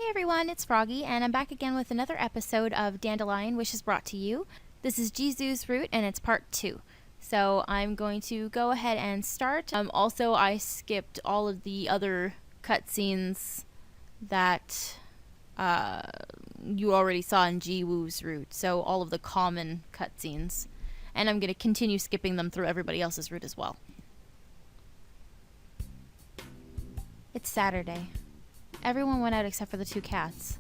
Hey everyone, it's Froggy, and I'm back again with another episode of Dandelion, which is brought to you. This is Jisoo's route, and it's part 2. So I'm going to go ahead and start. Also, I skipped all of the other cutscenes that you already saw in Jiwoo's route, so all of the common cutscenes. And I'm going to continue skipping them through everybody else's route as well. It's Saturday. Everyone went out except for the 2 cats.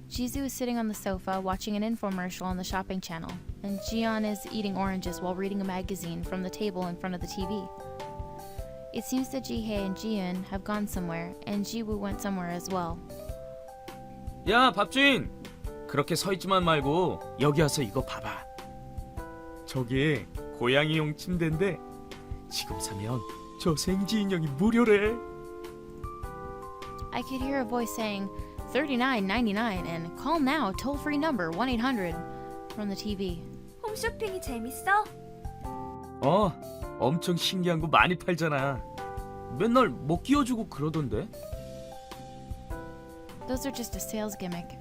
Jisoo is sitting on the sofa watching an infomercial on the shopping channel, and Jiyeon is eating oranges while reading a magazine from the table in front of the TV. It seems that Jihae and Jiyeon have gone somewhere, and Jiwoo went somewhere as well. 야, 밥주인! 그렇게 서 있지만 말고 여기 와서 이거 봐봐. 저게 고양이용 침대인데 지금 사면 저 생지 인형이 무료래. I could hear a voice saying $39.99 and call now toll-free number 1-800 from the TV. 홈쇼핑이 재밌어? 엄청 신기한 거 많이 팔잖아. 맨날 못 끼워주고 그러던데. Those are just a sales gimmick.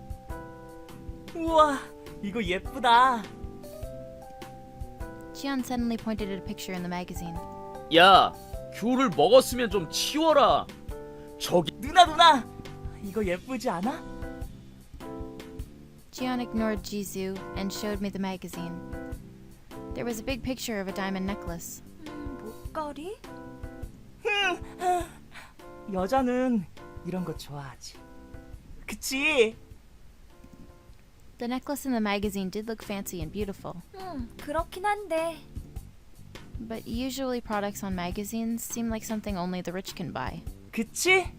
우와, 이거 예쁘다. Jiyeon suddenly pointed at a picture in the magazine. 야, 귤을 먹었으면 좀 치워라. 저기 누나, 이거 예쁘지 않아? Jiyeon ignored Jisoo and showed me the magazine. There was a big picture of a diamond necklace. 목걸이? 여자는 이런 거 좋아하지. 그치? The necklace in the magazine did look fancy and beautiful. 그렇긴 한데. But usually products on magazines seem like something only the rich can buy. 그치?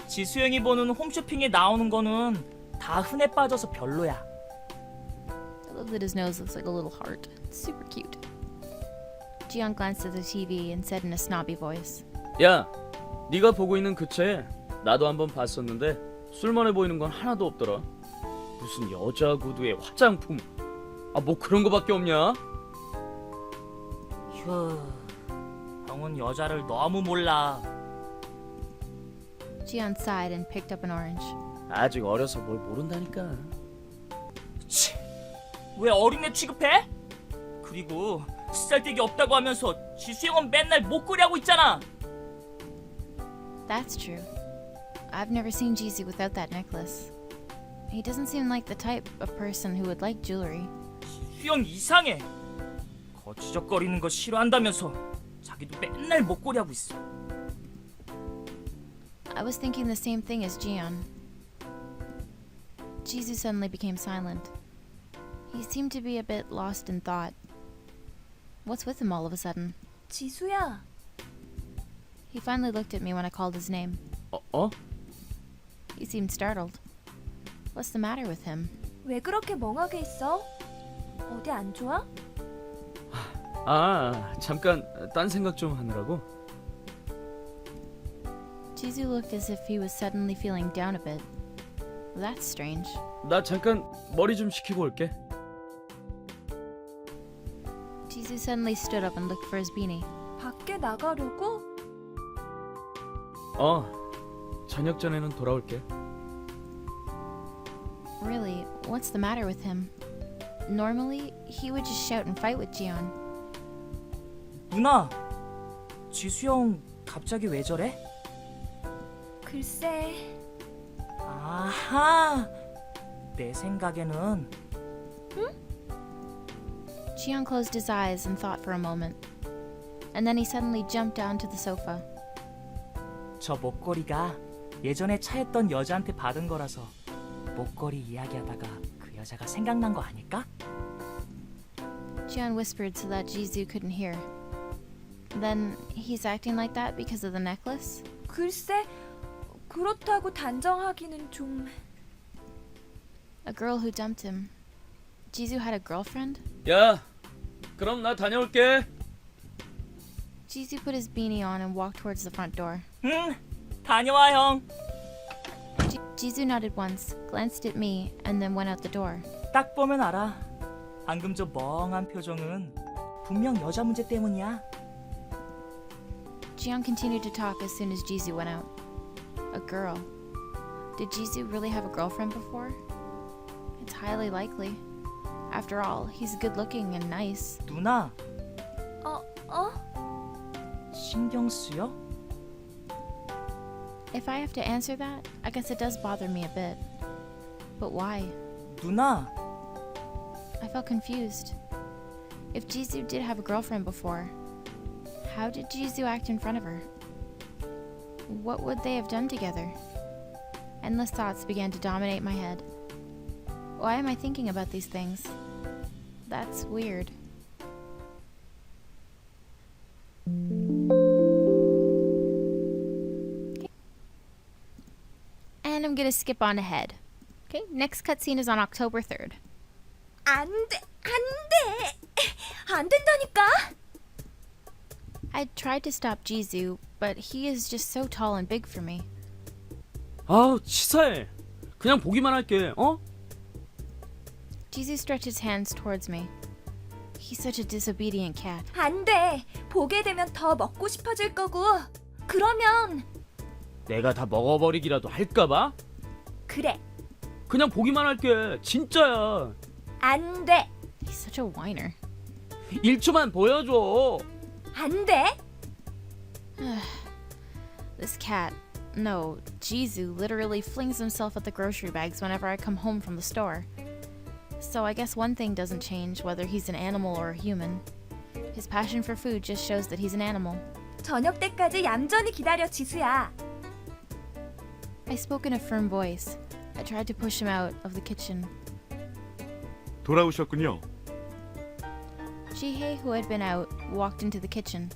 지수 형이 보는 홈쇼핑에 나오는 거는 다 흔해 빠져서 별로야. I love that his nose looks like a little heart. It's super cute. Jiyeon glanced at the TV and said in a snobby voice. 야, 네가 보고 있는 그 책 나도 한번 봤었는데 쓸만해 보이는 건 하나도 없더라. 무슨 여자 구두에 화장품. 뭐 그런 거밖에 없냐? 휴, 형은 여자를 너무 몰라. Jiyeon sighed and picked up an orange. 아직 어려서 뭘 모른다니까. 치, 왜 어린애 취급해? 그리고 쓰잘데기 없다고 하면서 지수 형은 맨날 목걸이 하고 있잖아. That's true. I've never seen Jisoo without that necklace. He doesn't seem like the type of person who would like jewelry. 지수 형 이상해. 거치적거리는 거 싫어한다면서 자기도 맨날 목걸이 하고 있어. I was thinking the same thing as Jiyeon. Jisoo suddenly became silent. He seemed to be a bit lost in thought. What's with him all of a sudden? 지수야. He finally looked at me when I called his name. He seemed startled. What's the matter with him? 왜 그렇게 멍하게 있어? 어디 안 좋아? 잠깐 딴 생각 좀 하느라고. Jisoo looked as if he was suddenly feeling down a bit. That's strange. 나 잠깐 머리 좀 식히고 올게. Jisoo suddenly stood up and looked for his beanie. 밖에 나가려고? 저녁 전에는 돌아올게. Really, what's the matter with him? Normally, he would just shout and fight with Jiyeon. 누나, 지수 형 갑자기 왜 저래? 글쎄. 아하, 내 생각에는. Jiyeon closed his eyes and thought for a moment. And then he suddenly jumped down to the sofa. 저 목걸이가 예전에 차였던 여자한테 받은 거라서 목걸이 이야기하다가 그 여자가 생각난 거 아닐까? Jiyeon whispered so that Jisoo couldn't hear. Then he's acting like that because of the necklace? 글쎄, 그렇다고 단정하기는 좀... A girl who dumped him. Jisoo had a girlfriend? 야, 그럼 나 다녀올게. Jisoo put his beanie on and walked towards the front door. 응, 다녀와 형. Jisoo nodded once, glanced at me, and then went out the door. 딱 보면 알아. 방금 저 멍한 표정은 분명 여자 문제 때문이야. Jiyeon continued to talk as soon as Jisoo went out. A girl. Did Jisoo really have a girlfriend before? It's highly likely. After all, he's good looking and nice. 누나, 어? 신경 쓰여? If I have to answer that, I guess it does bother me a bit. But why? 누나, I felt confused. If Jisoo did have a girlfriend before, how did Jisoo act in front of her? What would they have done together? Endless thoughts began to dominate my head. Why am I thinking about these things? That's weird. Okay. And I'm gonna skip on ahead. Okay, next cutscene is on October 3rd. 안 된다니까. I tried to stop Jisoo, but he is just so tall and big for me. 아우 치사해. 그냥 보기만 할게. 어? Jisoo stretched his hands towards me. He's such a disobedient cat. 안 돼. 보게 되면 더 먹고 싶어질 거고. 그러면 내가 다 먹어버리기라도 할까봐? 그래. 그냥 보기만 할게. 진짜야. 안 돼. He's such a whiner. 1초만 보여줘. 안 돼. This cat, no, Jisoo literally flings himself at the grocery bags whenever I come home from the store. So I guess one thing doesn't change whether he's an animal or a human. His passion for food just shows that he's an animal. 저녁 때까지 얌전히 기다려, 지수야. I spoke in a firm voice. I tried to push him out of the kitchen. 돌아오셨군요. Jihei, who had been out, walked into the kitchen.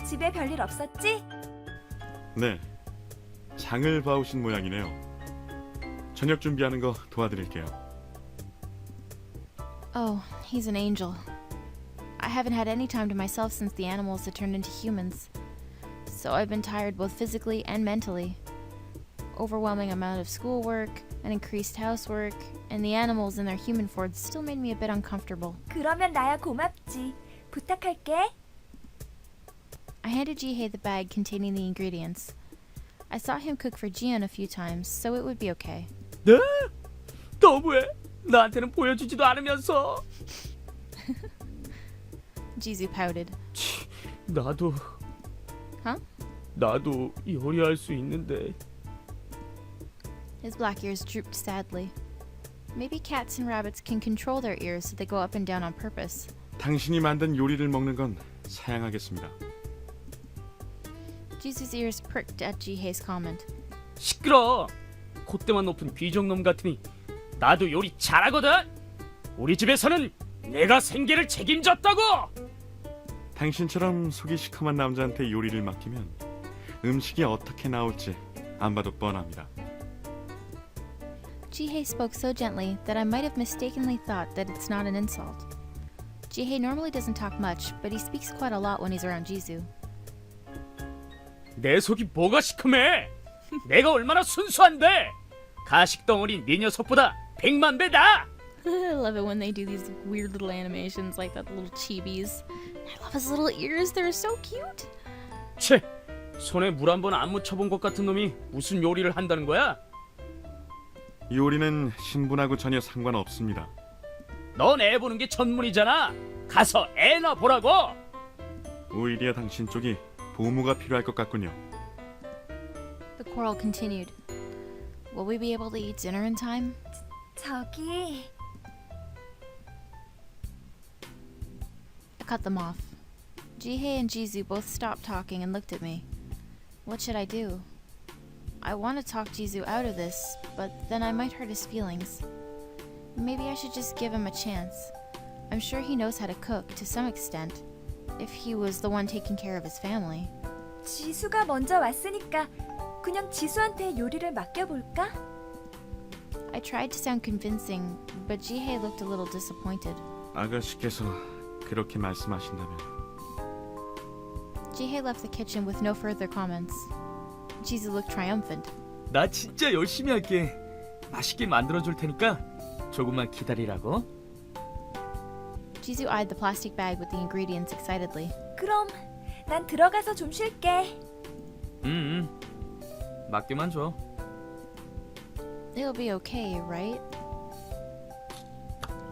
집에 별일 없었지? 네, 장을 봐오신 모양이네요. 저녁 준비하는 거 도와드릴게요. Oh, he's an angel. I haven't had any time to myself since the animals had turned into humans. So I've been tired both physically and mentally. Overwhelming amount of schoolwork, and increased housework, and the animals in their human forms still made me a bit uncomfortable. 그러면 나야 고맙지. 부탁할게. I handed Jihei the bag containing the ingredients. I saw him cook for Jiyeon a few times, so it would be okay. 네? 너무해. 나한테는 보여주지도 않으면서. Jisoo pouted. 나도. Huh? 나도 요리할 수 있는데. His black ears drooped sadly. Maybe cats and rabbits can control their ears so they go up and down on purpose. 당신이 만든 요리를 먹는 건 사양하겠습니다. Jisoo's ears pricked at Jihei's comment. 시끄러. 콧대만 높은 귀족놈 같으니 나도 요리 잘하거든. 우리 집에서는 내가 생계를 책임졌다고. 당신처럼 속이 시커먼 남자한테 요리를 맡기면 음식이 어떻게 나올지 안 봐도 뻔합니다. Jihei spoke so gently that I might have mistakenly thought that it's not an insult. Jihei normally doesn't talk much, but he speaks quite a lot when he's around Jisoo. 내 속이 뭐가 시커매? 내가 얼마나 순수한데? 가식 덩어리 네 녀석보다 100만 배 나. I love it when they do these weird little animations like that, little chibis. I love his little ears, they're so cute. 채, 손에 물 한 번 안 묻혀본 것 같은 놈이 무슨 요리를 한다는 거야? 요리는 신분하고 전혀 상관없습니다. 넌 애 보는 게 전문이잖아. 가서 애나 보라고. 오히려 당신 쪽이 보무가 필요할 것 같군요. The quarrel continued. Will we be able to eat dinner in time? 저기 I cut them off. Jihei and Jisoo both stopped talking and looked at me. What should I do? I want to talk Jisoo out of this, but then I might hurt his feelings. Maybe I should just give him a chance. I'm sure he knows how to cook to some extent, if he was the one taking care of his family. 지수가 먼저 왔으니까 그냥 지수한테 요리를 맡겨볼까? I tried to sound convincing, but Jihei looked a little disappointed. 아가씨께서 그렇게 말씀하신다면 Jihei left the kitchen with no further comments. Jisoo looked triumphant. 나 진짜 열심히 할게. 맛있게 만들어줄 테니까 조금만 기다리라고. Jisoo eyed the plastic bag with the ingredients excitedly. 그럼 난 들어가서 좀 쉴게. 맡겨만 줘. It'll be okay, right?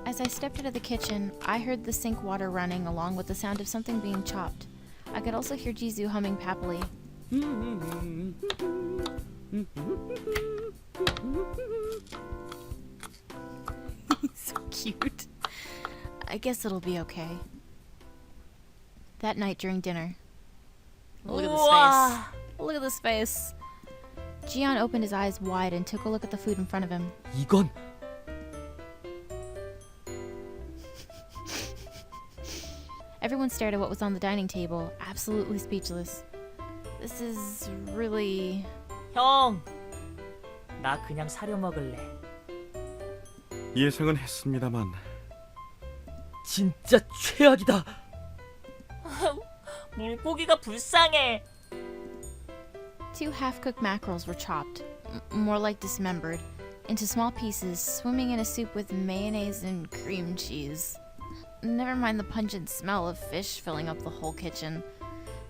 As I stepped out of the kitchen, I heard the sink water running along with the sound of something being chopped. I could also hear Jisoo humming happily. He's so cute. I guess it'll be okay. That night during dinner. Look at this face. Look at this face. Jian opened his eyes wide and took a look at the food in front of him. 이건 Everyone stared at what was on the dining table, absolutely speechless. This is really... 형, 나 그냥 사려 먹을래. 예상은 했습니다만 진짜 최악이다. 물고기가 불쌍해. 2 half-cooked mackerels were chopped, more like dismembered, into small pieces, swimming in a soup with mayonnaise and cream cheese. Never mind the pungent smell of fish filling up the whole kitchen.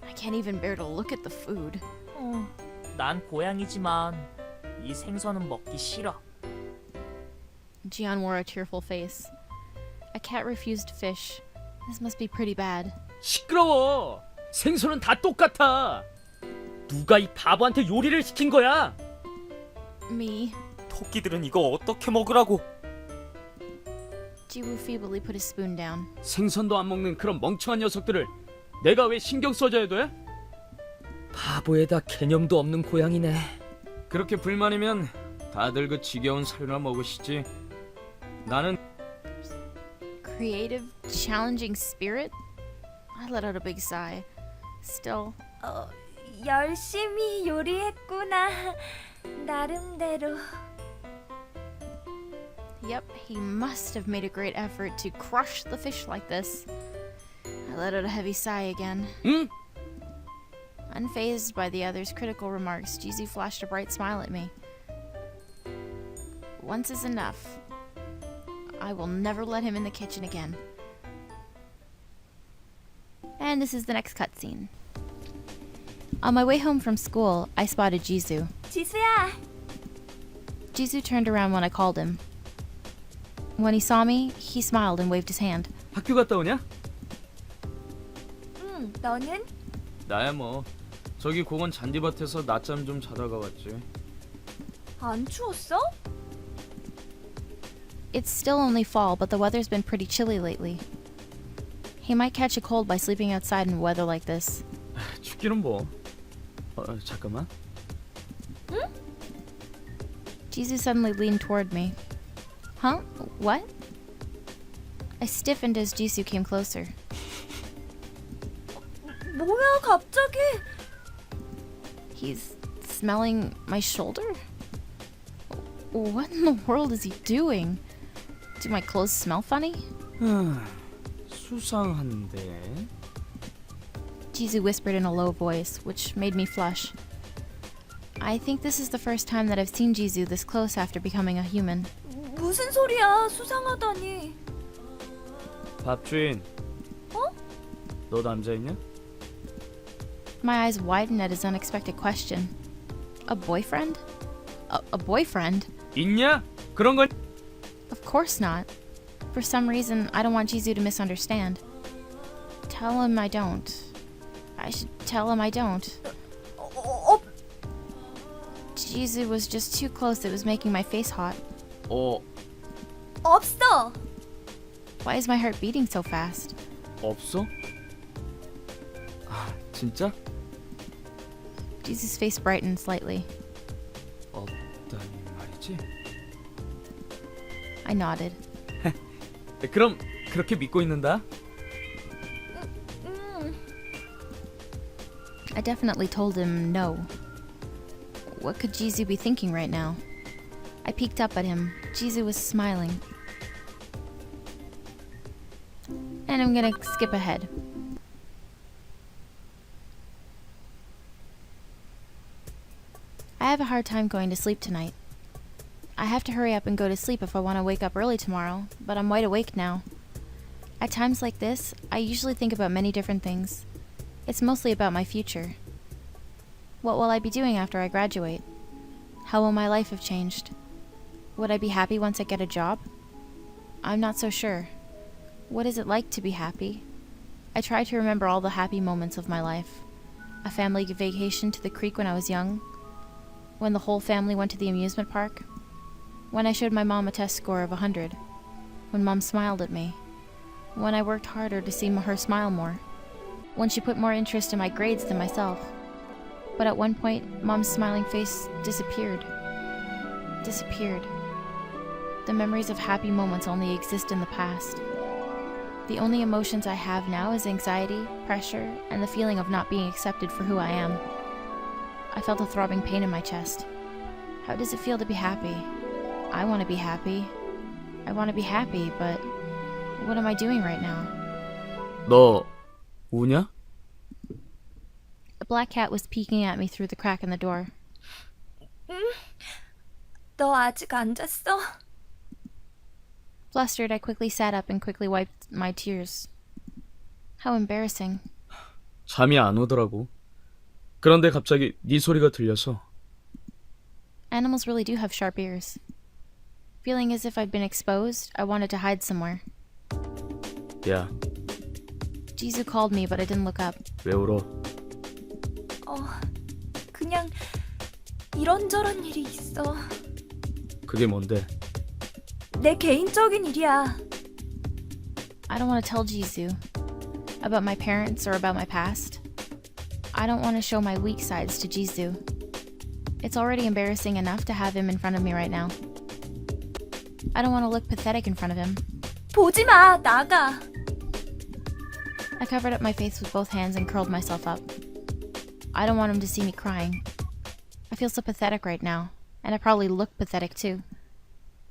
I can't even bear to look at the food. 난 고양이지만 이 생선은 먹기 싫어. Jian wore a tearful face. A cat refused fish. This must be pretty bad. 시끄러워. 생선은 다 똑같아. 누가 이 바보한테 요리를 시킨 거야? Me. 토끼들은 이거 어떻게 먹으라고? Jiwoo feebly put his spoon down. 생선도 안 먹는 그런 멍청한 녀석들을 내가 왜 신경 써줘야 돼? 바보에다 개념도 없는 고양이네. 그렇게 불만이면 다들 그 지겨운 사료나 먹으시지. 나는 Creative, challenging spirit? I let out a big sigh. Still, 열심히 요리했구나. 나름대로. yep, he must have made a great effort to crush the fish like this. I let out a heavy sigh again. 응? Unfazed by the other's critical remarks, Jisoo flashed a bright smile at me. Once is enough. I will never let him in the kitchen again. And this is the next cutscene. On my way home from school, I spotted Jisoo. 지수야. Jisoo turned around when I called him. When he saw me, he smiled and waved his hand. 학교 갔다 오냐? 응, 너는? 나야 뭐. 저기 공원 잔디밭에서 낮잠 좀 자다가 왔지. 안 추웠어? It's still only fall, but the weather's been pretty chilly lately. He might catch a cold by sleeping outside in weather like this. 춥기는 뭐. 잠깐만. Jisoo suddenly leaned toward me. Huh? What? I stiffened as Jisoo came closer. 뭐야, 갑자기? He's smelling my shoulder? What in the world is he doing? Do my clothes smell funny? 수상한데. Jisoo whispered in a low voice, which made me flush. I think this is the first time that I've seen Jisoo this close after becoming a human. 무슨 소리야, 수상하다니. 밥주인. 어? 너 남자있냐? My eyes widened at his unexpected question. A boyfriend? A boyfriend? 있냐? 그런 건 Of course not. For some reason, I don't want Jisoo to misunderstand. Tell him I don't. I should tell him I don't. Jisoo was just too close, it was making my face hot. 없어. Why is my heart beating so fast? 없어? 아, 진짜? Jisoo's face brightened slightly. 없다니 말이지? I nodded. 그럼 그렇게 믿고 있는다? I definitely told him no. What could Jisoo be thinking right now? I peeked up at him. Jisoo was smiling. And I'm gonna skip ahead. I have a hard time going to sleep tonight. I have to hurry up and go to sleep if I want to wake up early tomorrow, but I'm wide awake now. At times like this, I usually think about many different things. It's mostly about my future. What will I be doing after I graduate? How will my life have changed? Would I be happy once I get a job? I'm not so sure. What is it like to be happy? I try to remember all the happy moments of my life. A family vacation to the creek when I was young. When the whole family went to the amusement park. When I showed my mom a test score of 100. When Mom smiled at me. When I worked harder to see her smile more. When she put more interest in my grades than myself. But at one point, Mom's smiling face disappeared. Disappeared. The memories of happy moments only exist in the past. The only emotions I have now is anxiety, pressure, and the feeling of not being accepted for who I am. I felt a throbbing pain in my chest. How does it feel to be happy? I want to be happy. I want to be happy, but what am I doing right now? 너 우냐? The black cat was peeking at me through the crack in the door. 너 아직 안 잤어? Flustered, I quickly sat up and quickly wiped my tears. How embarrassing. 잠이 안 오더라고. 그런데 갑자기 네 소리가 들려서. Animals really do have sharp ears. Feeling as if I'd been exposed, I wanted to hide somewhere. 야, Jisoo called me, but I didn't look up. 왜 울어? 그냥 이런저런 일이 있어. 그게 뭔데? 내 개인적인 일이야. I don't want to tell Jisoo about my parents or about my past. I don't want to show my weak sides to Jisoo. It's already embarrassing enough to have him in front of me right now. I don't want to look pathetic in front of him. 보지 마, 나가. I covered up my face with both hands and curled myself up. I don't want him to see me crying. I feel so pathetic right now, and I probably look pathetic too.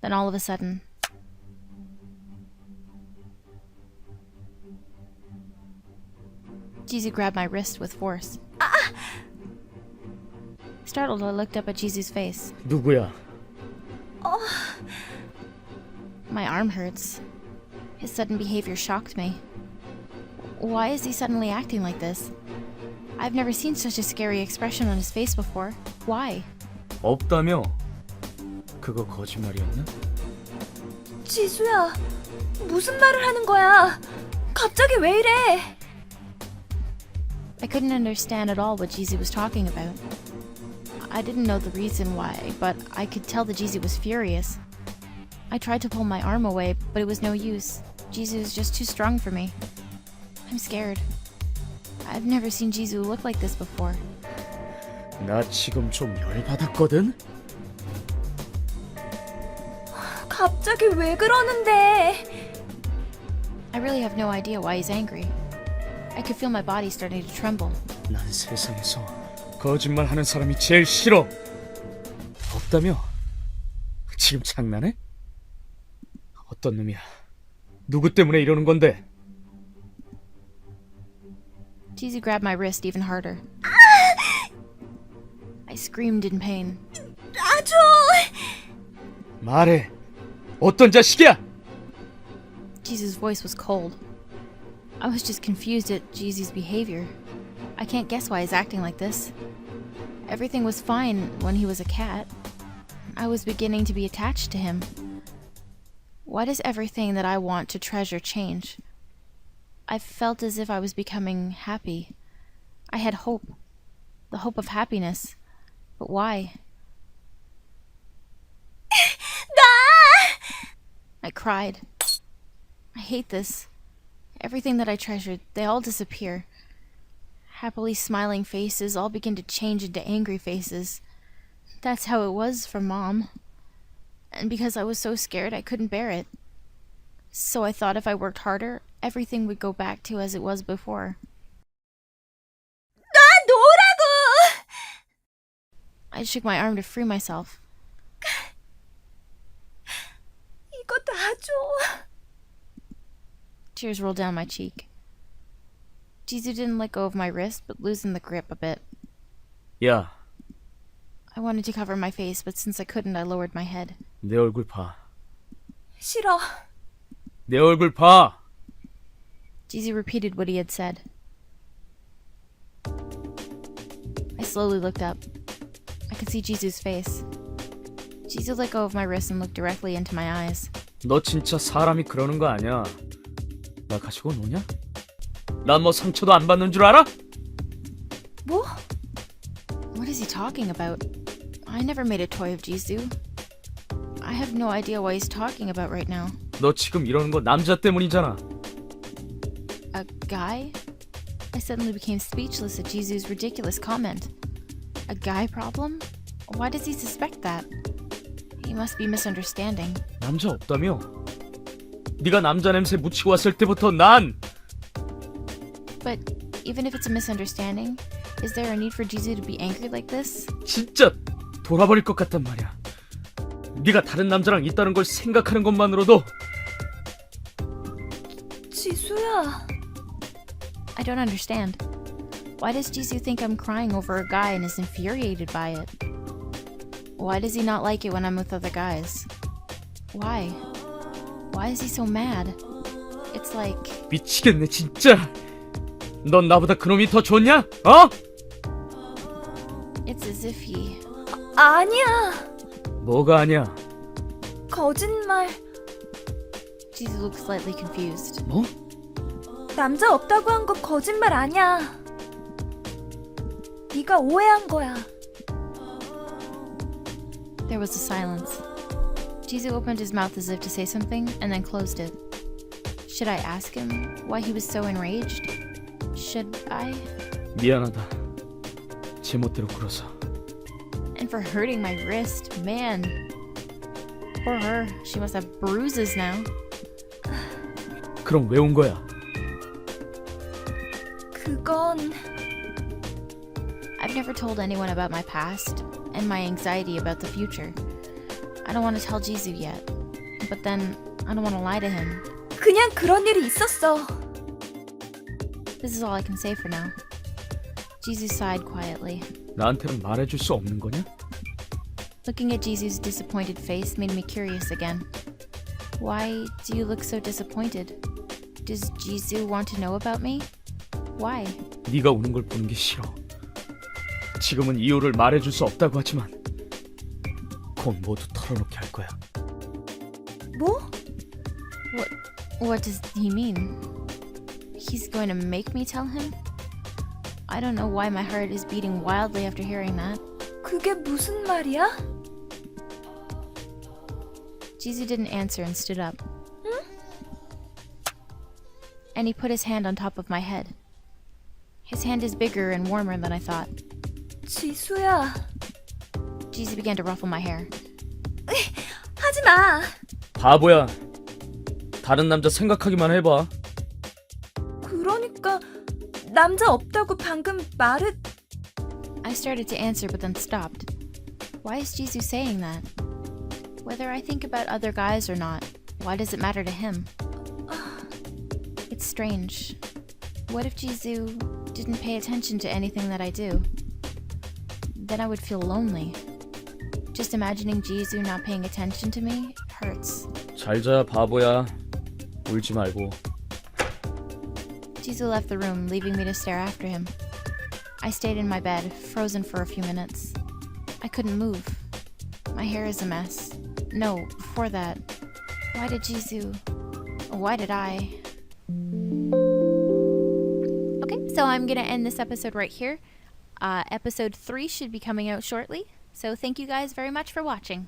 Then all of a sudden... Jisoo grabbed my wrist with force. Startled, I looked up at Jisoo's face. 누구야? My arm hurts. His sudden behavior shocked me. Why is he suddenly acting like this? I've never seen such a scary expression on his face before. Why? 없다며? 그거 거짓말이었나? 지수야, 무슨 말을 하는 거야? 갑자기 왜 이래? I couldn't understand at all what Jisoo was talking about. I didn't know the reason why, but I could tell that Jisoo was furious. I tried to pull my arm away, but it was no use. Jisoo is just too strong for me. I'm scared. I've never seen Jisoo look like this before. 나 지금 좀 열받았거든? 갑자기 왜 그러는데? I really have no idea why he's angry. I could feel my body starting to tremble. 난 세상에서 거짓말하는 사람이 제일 싫어. 없다며? 지금 장난해? 어떤 놈이야? 누구 때문에 이러는 건데? Jisoo grabbed my wrist even harder. I screamed in pain. 놔줘! 말해. 어떤 자식이야? Jisoo's voice was cold. I was just confused at Jisoo's behavior. I can't guess why he's acting like this. Everything was fine when he was a cat. I was beginning to be attached to him. Why does everything that I want to treasure change? I felt as if I was becoming happy. I had hope. The hope of happiness. But why? I cried. I hate this. Everything that I treasured, they all disappear. Happily smiling faces all begin to change into angry faces. That's how it was for Mom. And because I was so scared, I couldn't bear it. So I thought if I worked harder, everything would go back to as it was before. 놓으라고! I shook my arm to free myself. 이거 놔줘. Tears rolled down my cheek. Jisoo didn't let go of my wrist, but loosened the grip a bit. 야, I wanted to cover my face, but since I couldn't, I lowered my head. 내 얼굴 봐. 싫어. 내 얼굴 봐. Jisoo repeated what he had said. I slowly looked up. I could see Jisoo's face. Jisoo let go of my wrist and looked directly into my eyes. 너 진짜 사람이 그러는 거 아니야. 나 가지고 노냐? 난 뭐 상처도 안 받는 줄 알아? 뭐? What is he talking about? I never made a toy of Jisoo. I have no idea what he's talking about right now. 너 지금 이러는 거 남자 때문이잖아. A guy? I suddenly became speechless at Jisoo's ridiculous comment. A guy problem? Why does he suspect that? He must be misunderstanding. 남자 없다며? 네가 남자 냄새 묻히고 왔을 때부터 난 But even if it's a misunderstanding, is there a need for Jisoo to be angry like this? 진짜 돌아버릴 것 같단 말이야. 네가 다른 남자랑 있다는 걸 생각하는 것만으로도 지수야. I don't understand. Why does Jisoo think I'm crying over a guy and is infuriated by it? Why does he not like it when I'm with other guys? Why? Why is he so mad? It's like... 미치겠네 진짜. 넌 나보다 그놈이 더 좋냐? 어? It's as if he... 아니야. 뭐가 아니야? 거짓말. Jisoo looks slightly confused. 뭐? 남자 없다고 한 거 거짓말 아니야. 네가 오해한 거야. There was a silence. Jisoo opened his mouth as if to say something and then closed it. Should I ask him why he was so enraged? Should I? 미안하다. 제멋대로 굴어서. And for hurting my wrist, man. Poor her. She must have bruises now. 그럼 왜 온 거야? 그건 I've never told anyone about my past and my anxiety about the future. I don't want to tell Jisoo yet. But then, I don't want to lie to him. 그냥 그런 일이 있었어. This is all I can say for now. Jisoo sighed quietly. 나한테는 말해줄 수 없는 거냐? Looking at Jisoo's disappointed face made me curious again. Why do you look so disappointed? Does Jisoo want to know about me? Why? 네가 우는 걸 보는 게 싫어. 지금은 이유를 말해줄 수 없다고 하지만 곧 모두 털어놓게 할 거야. 뭐? What does he mean? He's going to make me tell him? I don't know why my heart is beating wildly after hearing that. 그게 무슨 말이야? Jisoo didn't answer and stood up. And he put his hand on top of my head. His hand is bigger and warmer than I thought. 지수야. Jisoo began to ruffle my hair. 하지 마. 바보야. 다른 남자 생각하기만 해봐. 그러니까 남자 없다고 방금 말했... I started to answer but then stopped. Why is Jisoo saying that? Whether I think about other guys or not, why does it matter to him? It's strange. What if Jisoo didn't pay attention to anything that I do? Then I would feel lonely. Just imagining Jisoo not paying attention to me hurts. 잘 자, 바보야. 울지 말고. Jisoo left the room, leaving me to stare after him. I stayed in my bed, frozen for a few minutes. I couldn't move. My hair is a mess. No, before that, why did Jisoo... Why did I... Okay, so I'm gonna end this episode right here. Episode 3 should be coming out shortly. So thank you guys very much for watching.